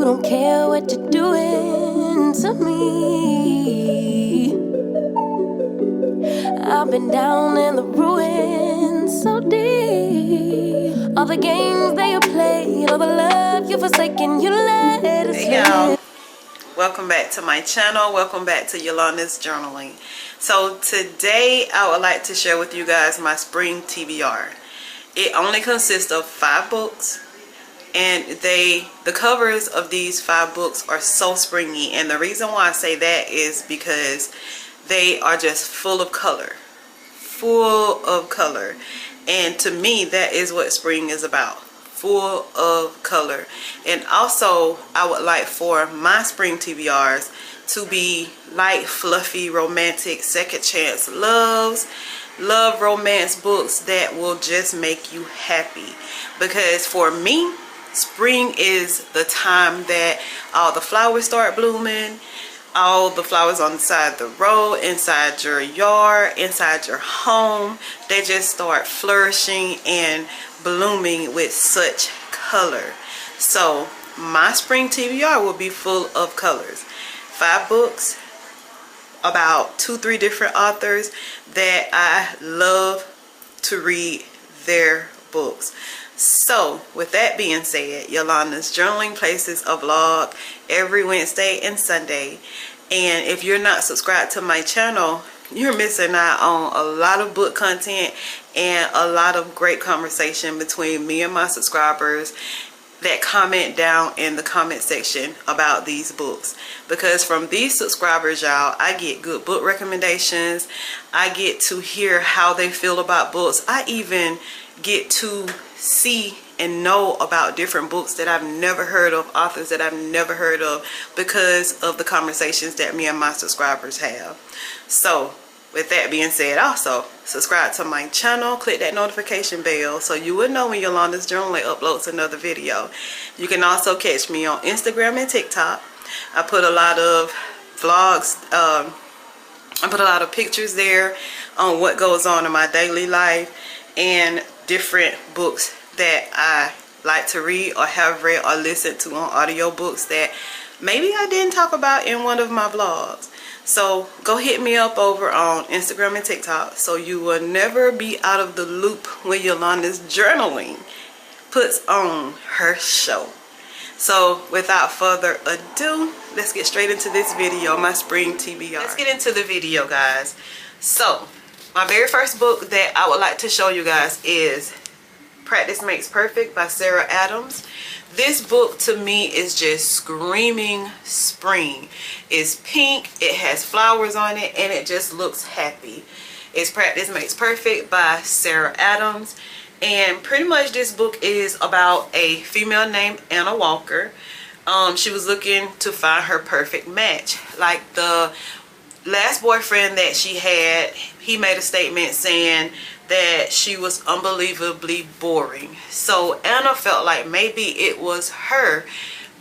don't care what you're doing to me. I've been down in the ruins so deep. All the games that you played, all the love you forsaken, you let it slip. Hey y'all, welcome back to my channel. Welcome back to Yolanda's Journaling. So today I would like to share with you guys my spring TBR. It only consists of 5 books. And the covers of these 5 books are so springy. And the reason why I say that is because they are just full of color. Full of color. And to me, that is what spring is about. Full of color. And also, I would like for my spring TBRs to be light, fluffy, romantic, second chance love romance books that will just make you happy. Because for me, spring is the time that all the flowers start blooming, all the flowers on the side of the road, inside your yard, inside your home, they just start flourishing and blooming with such color. So my spring TBR will be full of colors. 5 books, about 2-3 different authors that I love to read their books. So with that being said, Yolanda's Journaling places a vlog every Wednesday and Sunday. And if you're not subscribed to my channel, you're missing out on a lot of book content and a lot of great conversation between me and my subscribers that comment down in the comment section about these books. Because from these subscribers, y'all, I get good book recommendations. I get to hear how they feel about books. I even get to see and know about different books that I've never heard of, authors that I've never heard of, because of the conversations that me and my subscribers have. So with that being said, also subscribe to my channel, click that notification bell so you will know when Yolanda's Journaling uploads another video. You can also catch me on Instagram and TikTok. I put a lot of vlogs, I put a lot of pictures there on what goes on in my daily life and different books that I like to read or have read or listened to on audiobooks that maybe I didn't talk about in one of my vlogs. So go hit me up over on Instagram and TikTok so you will never be out of the loop when Yolanda's Journaling puts on her show. So without further ado, let's get straight into this video, my spring TBR. Let's get into the video, guys. So my very first book that I would like to show you guys is Practice Makes Perfect by Sarah Adams. This book to me is just screaming spring. It's pink, it has flowers on it, and it just looks happy. It's Practice Makes Perfect by Sarah Adams. And pretty much this book is about a female named Anna Walker. She was looking to find her perfect match. Like the last boyfriend that she had, he made a statement saying that she was unbelievably boring. So Anna felt like maybe it was her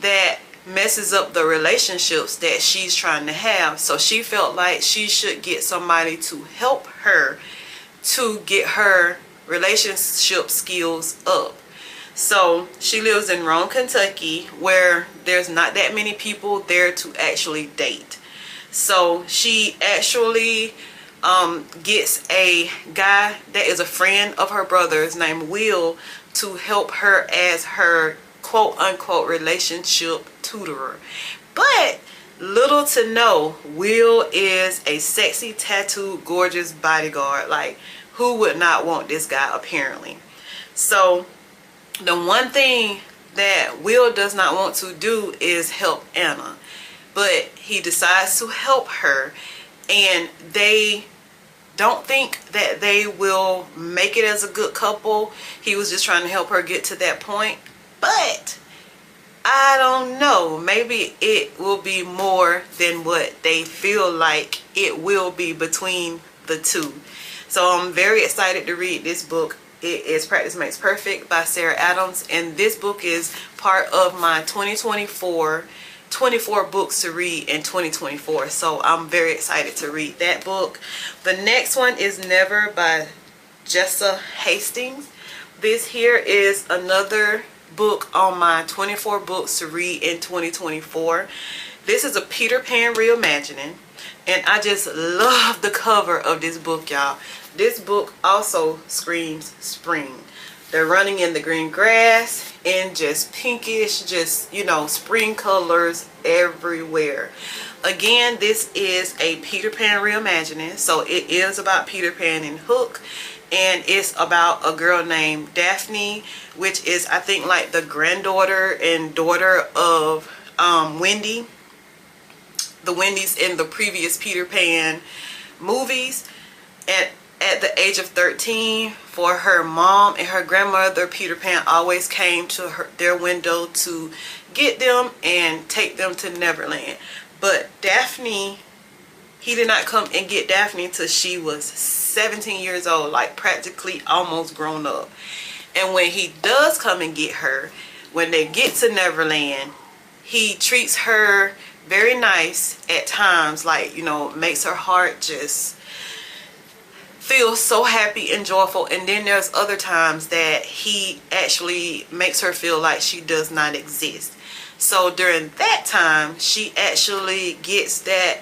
that messes up the relationships that she's trying to have. So she felt like she should get somebody to help her to get her relationship skills up. So she lives in Rome, Kentucky, where there's not that many people there to actually date. So she actually gets a guy that is a friend of her brother's named Will to help her as her quote-unquote relationship tutor. But little to know, Will is a sexy, tattooed, gorgeous bodyguard. Like, who would not want this guy, apparently? So the one thing that Will does not want to do is help Anna, but he decides to help her, and they don't think that they will make it as a good couple. He was just trying to help her get to that point, but I don't know, maybe it will be more than what they feel like it will be between the two. So I'm very excited to read this book. It is Practice Makes Perfect by Sarah Adams, and this book is part of my 24 books to read in 2024. So I'm very excited to read that book. The next one is Never by Jessa Hastings. This here is another book on my 24 books to read in 2024. This is a Peter Pan reimagining, and I just love the cover of this book, y'all. This book also screams spring. They're running in the green grass in just pinkish, just, you know, spring colors everywhere. Again, this is a Peter Pan reimagining, so it is about Peter Pan and Hook, and it's about a girl named Daphne, which is, I think, like the granddaughter and daughter of Wendy, the Wendy's in the previous Peter Pan movies. And at the age of 13, for her mom and her grandmother, Peter Pan always came to their window to get them and take them to Neverland. But Daphne, he did not come and get Daphne until she was 17 years old, like practically almost grown up. And when he does come and get her, when they get to Neverland, he treats her very nice at times, like, you know, makes her heart just feel so happy and joyful. And then there's other times that he actually makes her feel like she does not exist. So during that time, she actually gets that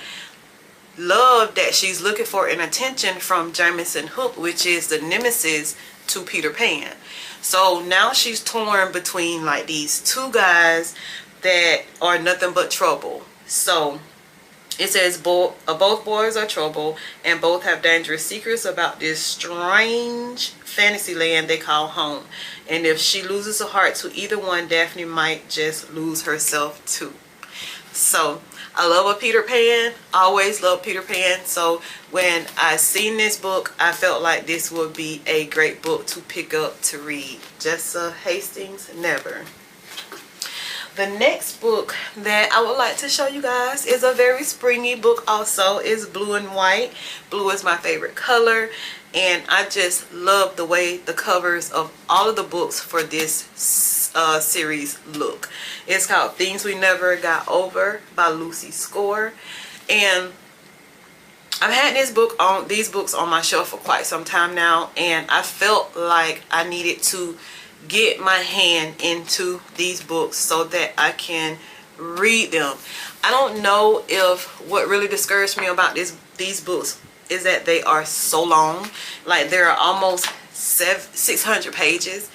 love that she's looking for and attention from Jameson Hook, which is the nemesis to Peter Pan. So now she's torn between like these two guys that are nothing but trouble. So it says both boys are trouble, and both have dangerous secrets about this strange fantasy land they call home. And if she loses her heart to either one, Daphne might just lose herself too. So I love a Peter Pan, always love Peter Pan. So when I seen this book, I felt like this would be a great book to pick up to read. Jessa Hastings, Never. The next book that I would like to show you guys is a very springy book also. It's blue and white. Blue is my favorite color, and I just love the way the covers of all of the books for this series look. It's called Things We Never Got Over by Lucy Score, and I've had these books on my shelf for quite some time now, and I felt like I needed to get my hand into these books so that I can read them. I don't know if what really discouraged me about these books is that they are so long. Like, there are almost 600 pages,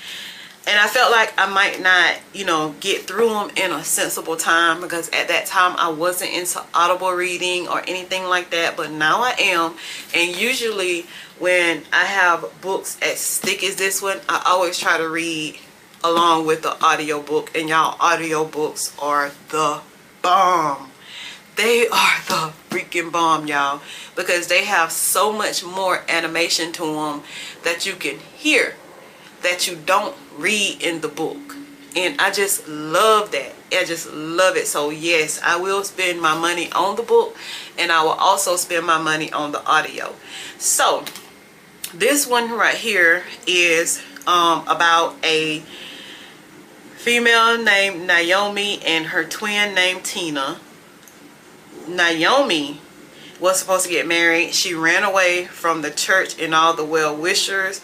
and I felt like I might not, you know, get through them in a sensible time, because at that time I wasn't into audible reading or anything like that, but now I am. And usually when I have books as thick as this one, I always try to read along with the audiobook, and y'all, audiobooks are the bomb. They are the freaking bomb, y'all, because they have so much more animation to them that you can hear that you don't read in the book. And I just love that. I just love it. So yes, I will spend my money on the book, and I will also spend my money on the audio. So this one right here is about a female named Naomi and her twin named Tina. Naomi was supposed to get married. She ran away from the church and all the well-wishers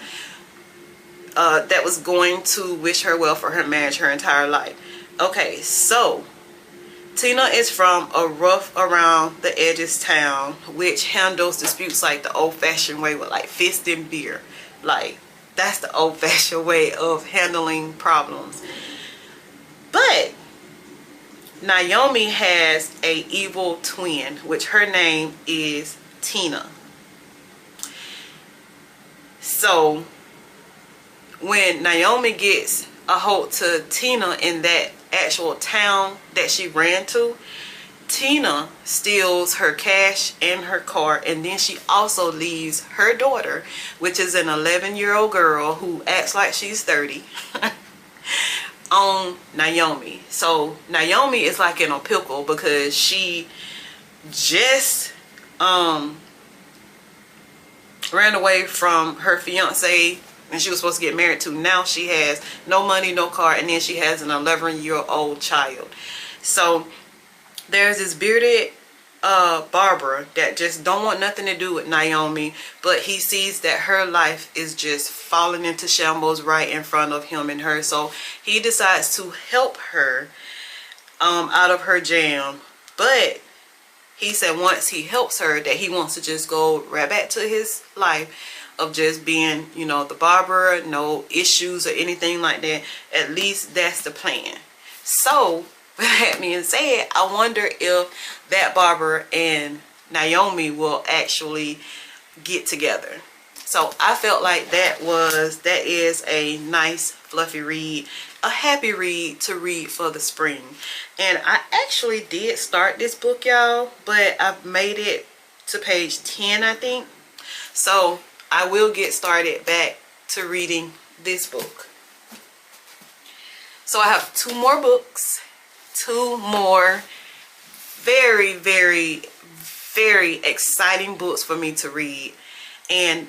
that was going to wish her well for her marriage her entire life. Okay, so Tina is from a rough around the edges town, which handles disputes like the old-fashioned way with like fist and beer. Like, that's the old-fashioned way of handling problems. But Naomi has a evil twin, which her name is Tina. So when Naomi gets a hold to Tina in that actual town that she ran to, Tina steals her cash and her car, and then she also leaves her daughter, which is an 11-year-old girl who acts like she's 30, on Naomi. So Naomi is like in a pickle because she just ran away from her fiance and she was supposed to get married to. Now she has no money, no car, and then she has an 11-year-old child. So there's this bearded Barbara that just don't want nothing to do with Naomi, but he sees that her life is just falling into shambles right in front of him and her. So he decides to help her out of her jam. But he said once he helps her that he wants to just go right back to his life of just being, you know, the barber, no issues or anything like that. At least that's the plan. So with that being said, I wonder if that barber and Naomi will actually get together. So I felt like that is a nice fluffy read, a happy read to read for the spring. And I actually did start this book, y'all, but I've made it to page 10, I think. So I will get started back to reading this book. So I have 2 more books, 2 more very, very, very exciting books for me to read. And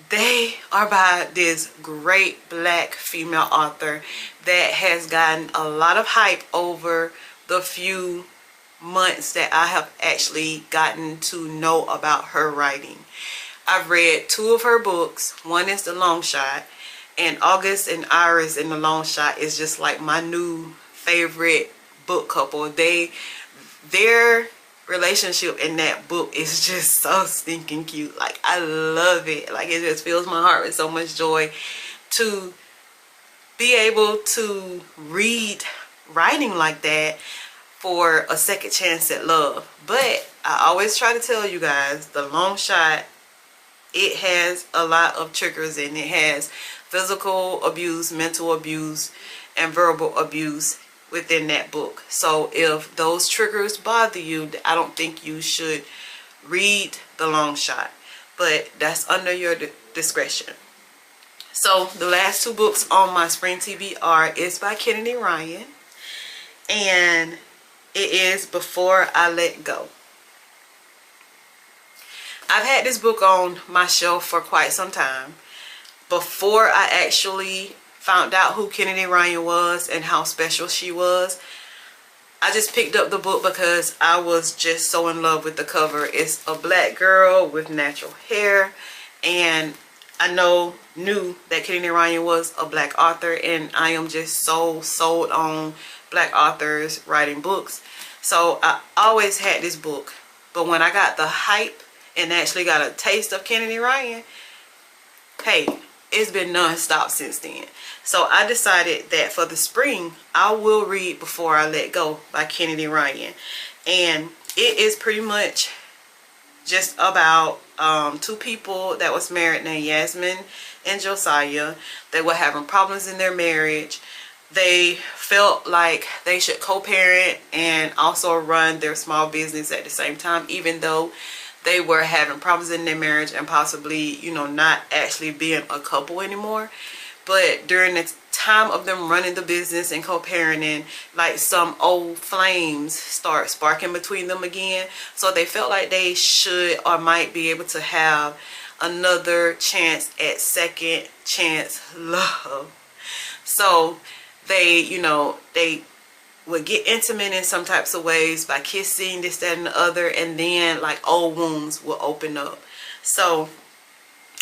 they are by this great Black female author that has gotten a lot of hype over the few months that I have actually gotten to know about her writing. I've read 2 of her books. One is The Long Shot, and August and Iris in The Long Shot is just like my new favorite book couple. Their relationship in that book is just so stinking cute. Like, I love it. Like, it just fills my heart with so much joy to be able to read writing like that for a second chance at love. But I always try to tell you guys, The Long Shot, it has a lot of triggers in it. It has physical abuse, mental abuse, and verbal abuse within that book. So if those triggers bother you, I don't think you should read The Long Shot, but that's under your discretion. So the last 2 books on my spring TBR is by Kennedy Ryan, and it is Before I Let Go. I've had this book on my shelf for quite some time. Before I actually found out who Kennedy Ryan was and how special she was, I just picked up the book because I was just so in love with the cover. It's a Black girl with natural hair, and I knew that Kennedy Ryan was a Black author, and I am just so sold on Black authors writing books. So I always had this book, but when I got the hype and actually got a taste of Kennedy Ryan, hey, it's been non-stop since then. So I decided that for the spring, I will read Before I Let Go by Kennedy Ryan. And it is pretty much just about 2 people that was married named Yasmin and Josiah. They were having problems in their marriage. They felt like they should co-parent and also run their small business at the same time, even though they were having problems in their marriage and possibly, you know, not actually being a couple anymore. But during the time of them running the business and co-parenting, like some old flames start sparking between them again. So they felt like they should or might be able to have another chance at second chance love. So they, you know, they would get intimate in some types of ways by kissing, this, that, and the other, and then like old wounds will open up. So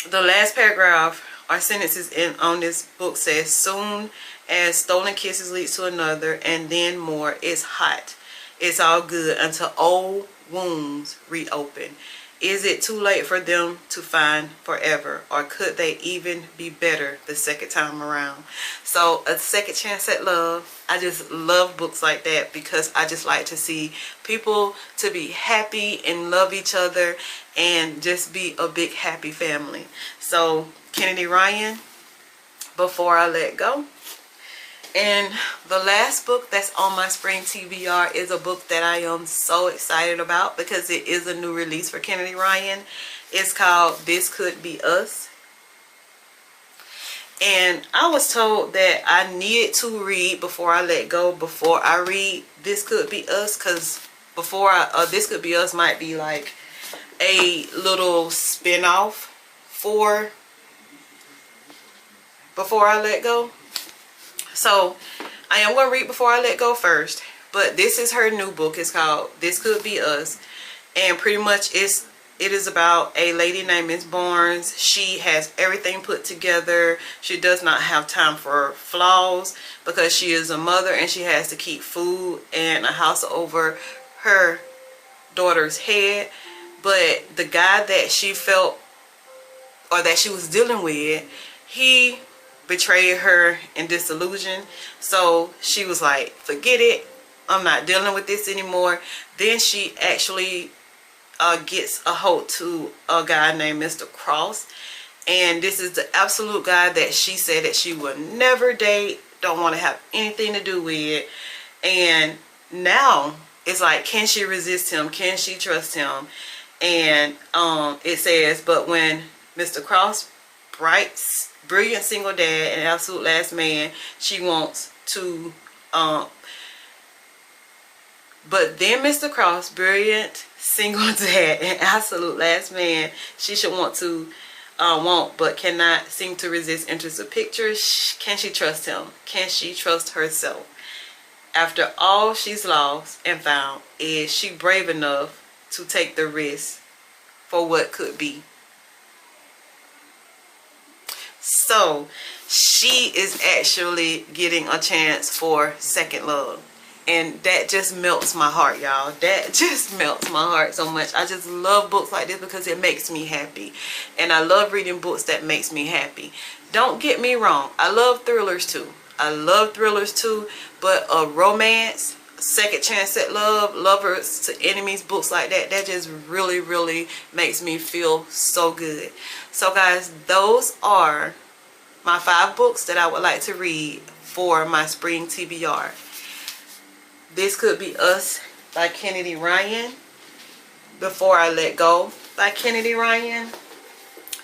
the last paragraph or sentences on this book says, soon as stolen kisses leads to another and then more, it's hot. It's all good until old wounds reopen. Is it too late for them to find forever, or could they even be better the second time around? So a second chance at love. I just love books like that because I just like to see people to be happy and love each other and just be a big happy family. So Kennedy Ryan, Before I Let Go. And the last book that's on my spring TBR is a book that I am so excited about because it is a new release for Kennedy Ryan. It's called This Could Be Us. And I was told that I needed to read Before I Let Go before I read This Could Be Us, because This Could Be Us might be like a little spin-off for Before I Let Go. So I am going to read Before I Let Go first, but this is her new book. It's called This Could Be Us. And pretty much it is about a lady named Miss Barnes. She has everything put together. She does not have time for flaws because she is a mother and she has to keep food and a house over her daughter's head. But the guy that she felt, or that she was dealing with, he betrayed her and disillusioned. So she was like, forget it, I'm not dealing with this anymore. Then she actually gets a hold to a guy named Mr. Cross, and this is the absolute guy that she said that she would never date, don't want to have anything to do with. And now it's like, can she resist him? Can she trust him? And it says, but when Mr. Cross, brilliant single dad and absolute last man, she wants to but then Mr. Cross, brilliant single dad and absolute last man, she should want to but cannot seem to resist interested pictures. Can she trust him? Can she trust herself? After all she's lost and found, is she brave enough to take the risk for what could be? So she is actually getting a chance for second love. And that just melts my heart, y'all. That just melts my heart so much. I just love books like this because it makes me happy. And I love reading books that makes me happy. Don't get me wrong. I love thrillers too. But a romance, second chance at love, lovers to enemies, books like that, that just really, really makes me feel so good. So guys, those are my 5 books that I would like to read for my spring TBR. This could be Us by Kennedy Ryan, Before I Let Go by Kennedy Ryan,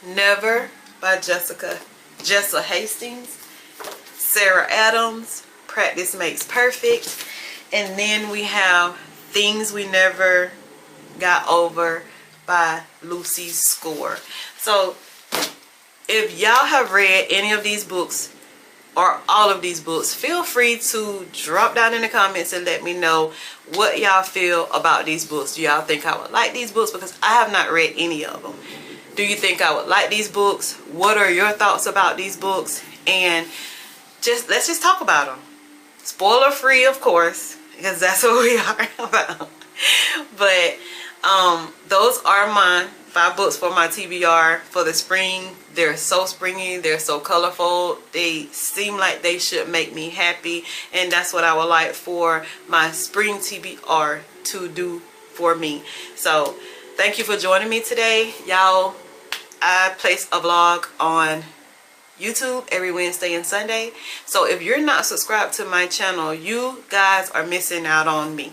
Never by Jessa Hastings, Sarah Adams, Practice Makes Perfect, and then we have Things We Never Got Over by Lucy Score. So if y'all have read any of these books or all of these books, feel free to drop down in the comments and let me know what y'all feel about these books. Do y'all think I would like these books? Because I have not read any of them. Do you think I would like these books? What are your thoughts about these books? And let's just talk about them. Spoiler free, of course, because that's what we are about. But those are my 5 books for my TBR for the spring. They're so springy, they're so colorful, they seem like they should make me happy, and that's what I would like for my spring TBR to do for me. So thank you for joining me today, y'all. I place a vlog on YouTube every Wednesday and Sunday, so if you're not subscribed to my channel, you guys are missing out on me.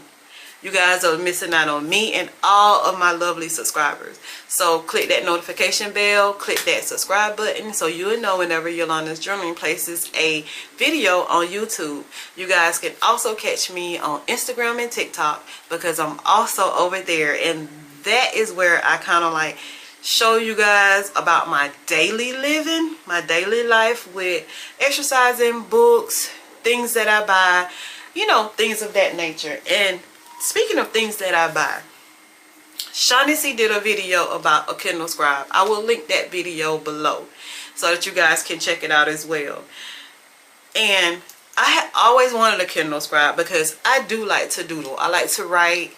You guys are missing out on me and all of my lovely subscribers. So click that notification bell, click that subscribe button so you'll know whenever Yolanda's Journaling places a video on YouTube. You guys can also catch me on Instagram and TikTok because I'm also over there, and that is where I kind of like show you guys about my daily living, my daily life with exercising, books, things that I buy, you know, things of that nature. And speaking of things that I buy, Shaughnessy did a video about a Kindle Scribe. I will link that video below so that you guys can check it out as well. And I had always wanted a Kindle Scribe because I do like to doodle. I like to write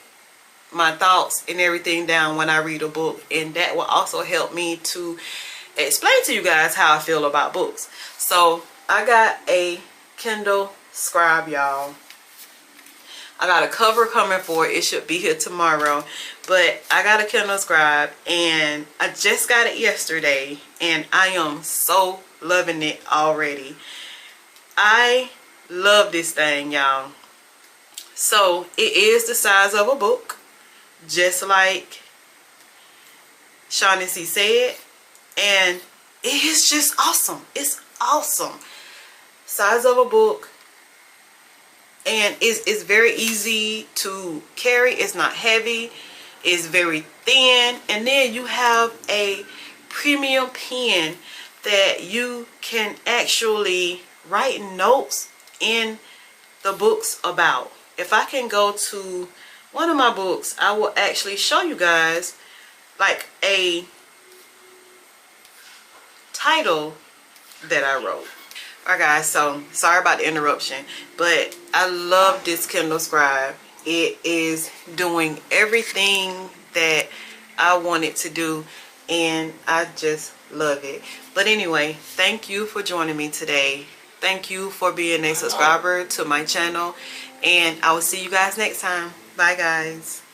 my thoughts and everything down when I read a book, and that will also help me to explain to you guys how I feel about books. So I got a Kindle Scribe, y'all. I got a cover coming for it. It should be here tomorrow. But I got a Kindle Scribe and I just got it yesterday, and I am so loving it already. I love this thing, y'all. So it is the size of a book, just like Shaughnessy said, and it is just awesome. It's awesome. Size of a book, and it's very easy to carry. It's not heavy. It's very thin. And then you have a premium pen that you can actually write notes in the books about. If I can go to one of my books, I will actually show you guys like a title that I wrote. Alright guys, so sorry about the interruption, but I love this Kindle Scribe. It is doing everything that I want it to do, and I just love it. But anyway, thank you for joining me today. Thank you for being a subscriber to my channel, and I will see you guys next time. Bye guys.